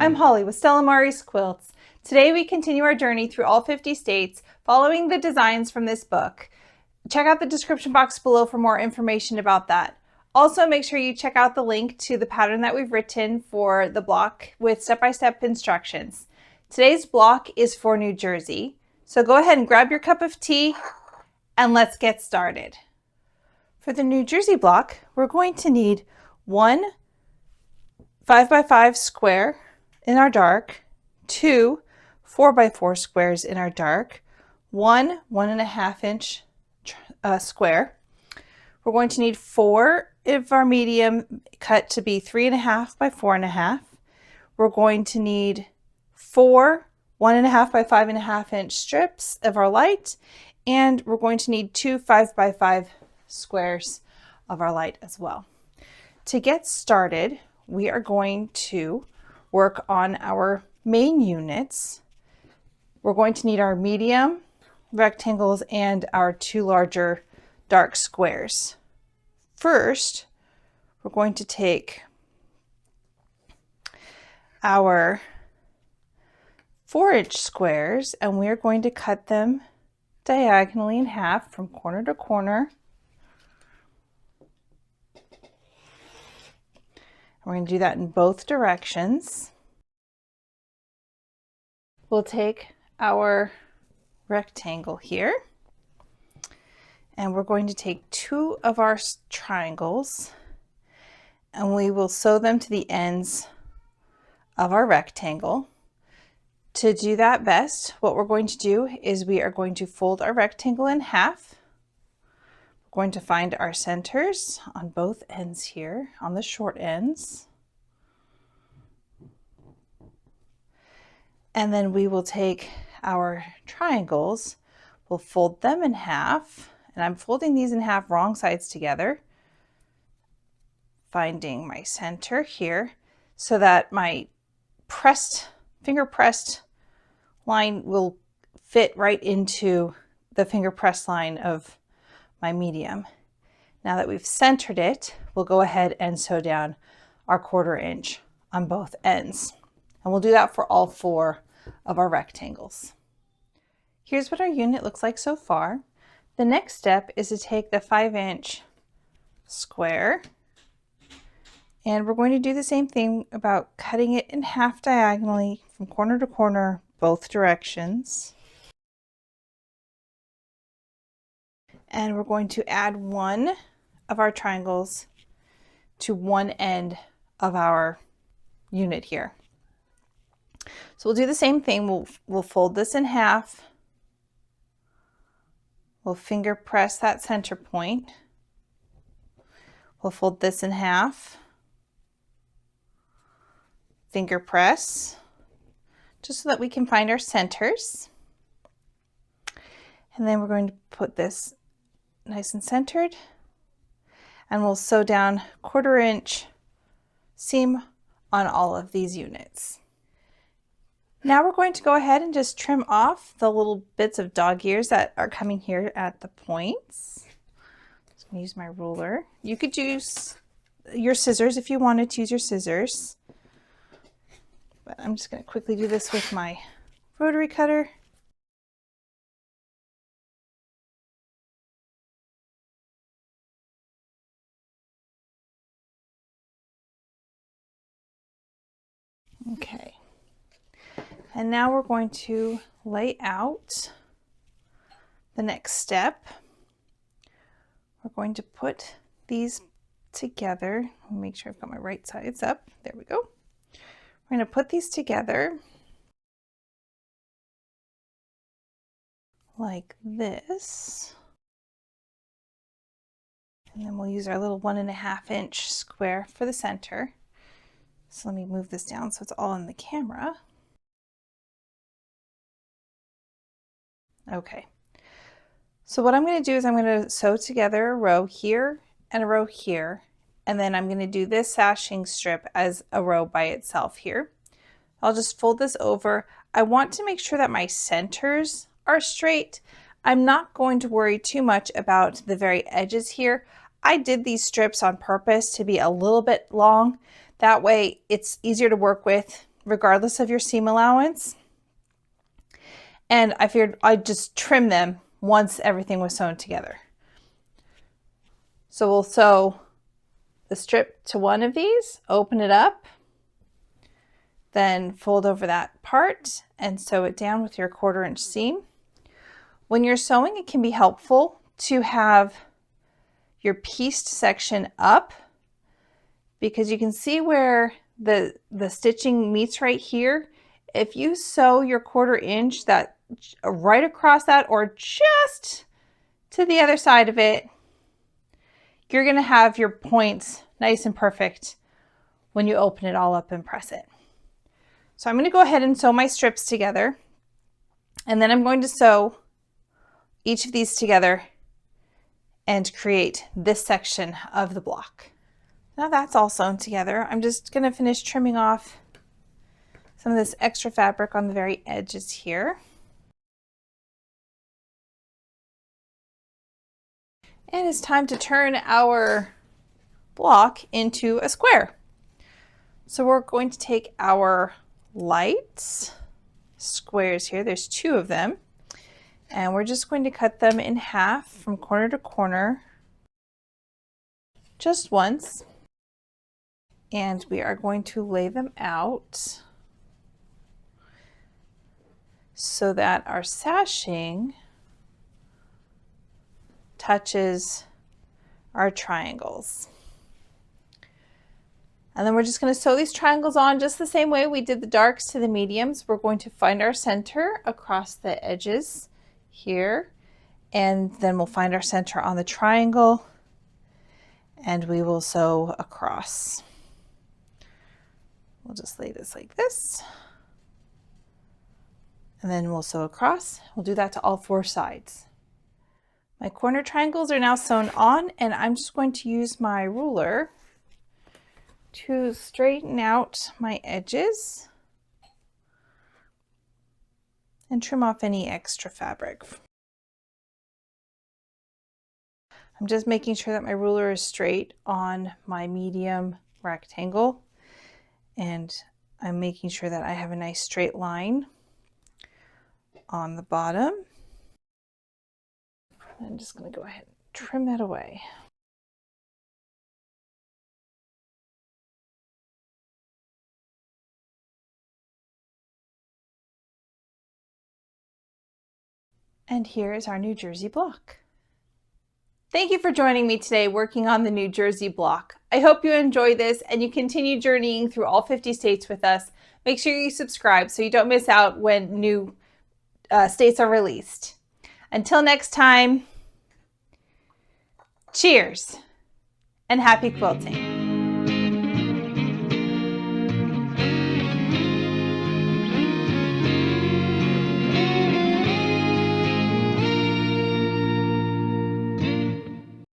I'm Holly with Stella Mari's Quilts. Today we continue our journey through all 50 states following the designs from this book. Check out the description box below for more information about that. Also, make sure you check out the link to the pattern that we've written for the block with step-by-step instructions. Today's block is for New Jersey. So go ahead and grab your cup of tea and let's get started. For the New Jersey block, we're going to need one 5x5 square in our dark, two 4x4 squares in our dark, one 1.5 inch square. We're going to need 4 of our medium cut to be 3.5 by 4.5. We're going to need 4 1.5 by 5.5 inch strips of our light, and we're going to need 2 5x5 squares of our light as well. To get started, we are going to work on our main units. We're going to need our medium rectangles and our 2 larger dark squares. First, we're going to take our 4-inch squares and we're going to cut them diagonally in half from corner to corner. We're going to do that in both directions. We'll take our rectangle here and we're going to take 2 of our triangles and we will sew them to the ends of our rectangle. To do that best, what we're going to do is we are going to fold our rectangle in half. We're going to find our centers on both ends here, on the short ends. And then we will take our triangles, we'll fold them in half, and I'm folding these in half wrong sides together, finding my center here so that my finger pressed line will fit right into the finger press line of my medium. Now that we've centered it, we'll go ahead and sew down our 1/4 inch on both ends. And we'll do that for all 4 of our rectangles. Here's what our unit looks like so far. The next step is to take the 5-inch square and we're going to do the same thing about cutting it in half diagonally from corner to corner, both directions. And we're going to add 1 of our triangles to one end of our unit here. So we'll do the same thing. We'll fold this in half. We'll finger press that center point. We'll fold this in half. Finger press, just so that we can find our centers. And then we're going to put this nice and centered, and we'll sew down 1/4 inch seam on all of these units. Now we're going to go ahead and just trim off the little bits of dog ears that are coming here at the points. Just going to use my ruler. You could use your scissors if you wanted to use your scissors, but I'm just going to quickly do this with my rotary cutter. Okay, and now we're going to lay out the next step. We're going to put these together. Make sure I've got my right sides up. There we go. We're going to put these together like this. And then we'll use our little 1.5 inch square for the center. So let me move this down so it's all in the camera. Okay. So what I'm going to do is I'm going to sew together a row here and a row here. And then I'm going to do this sashing strip as a row by itself here. I'll just fold this over. I want to make sure that my centers are straight. I'm not going to worry too much about the very edges here. I did these strips on purpose to be a little bit long. That way it's easier to work with regardless of your seam allowance. And I figured I'd just trim them once everything was sewn together. So we'll sew the strip to one of these, open it up, then fold over that part and sew it down with your 1/4 inch seam. When you're sewing, it can be helpful to have your pieced section up, because you can see where the stitching meets right here. If you sew your 1/4 inch that right across that or just to the other side of it, you're going to have your points nice and perfect when you open it all up and press it. So I'm going to go ahead and sew my strips together, and then I'm going to sew each of these together and create this section of the block. Now that's all sewn together, I'm just going to finish trimming off some of this extra fabric on the very edges here. And it's time to turn our block into a square. So we're going to take our light squares here, there's 2 of them, and we're just going to cut them in half from corner to corner just once, and we are going to lay them out so that our sashing touches our triangles. And then we're just going to sew these triangles on just the same way we did the darks to the mediums. We're going to find our center across the edges here, and then we'll find our center on the triangle, and we will sew across. We'll just lay this like this, and then we'll sew across. We'll do that to all 4 sides. My corner triangles are now sewn on, and I'm just going to use my ruler to straighten out my edges and trim off any extra fabric. I'm just making sure that my ruler is straight on my medium rectangle, and I'm making sure that I have a nice straight line on the bottom. I'm just going to go ahead and trim that away. And here is our New Jersey block. Thank you for joining me today working on the New Jersey block. I hope you enjoy this and you continue journeying through all 50 states with us. Make sure you subscribe so you don't miss out when new states are released. Until next time, cheers and happy quilting.